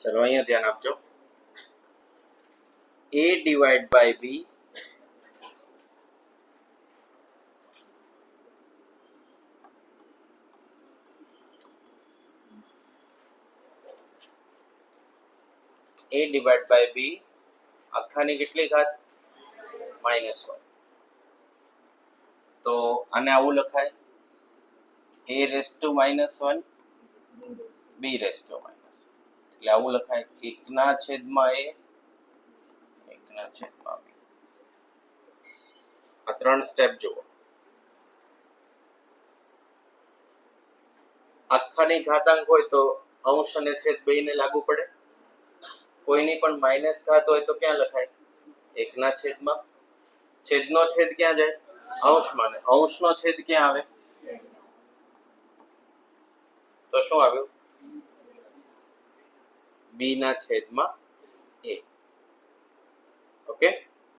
ચલો અહીંયા ધ્યાન આપજો. a divide by b a divide by b આખાની કેટલી ઘાત -1. તો આને આવું લખાય a raise to -1 b raise to -1. એટલે આવું લખાય 1/a 1/b. આ 3 સ્ટેપ જુઓ. આખાની ઘાતાંક હોય તો અંશ અને છેદ બેયને લાગુ પડે. કોઈની પણ માઇનસ ઘાત હોય તો ક્યાં લખાય? 1/. છેદનો છેદ ક્યાં જાય? અંશમાં. ને અંશનો છેદ ક્યાં આવે? તો શું આવ્યું? b/a. ઓકે.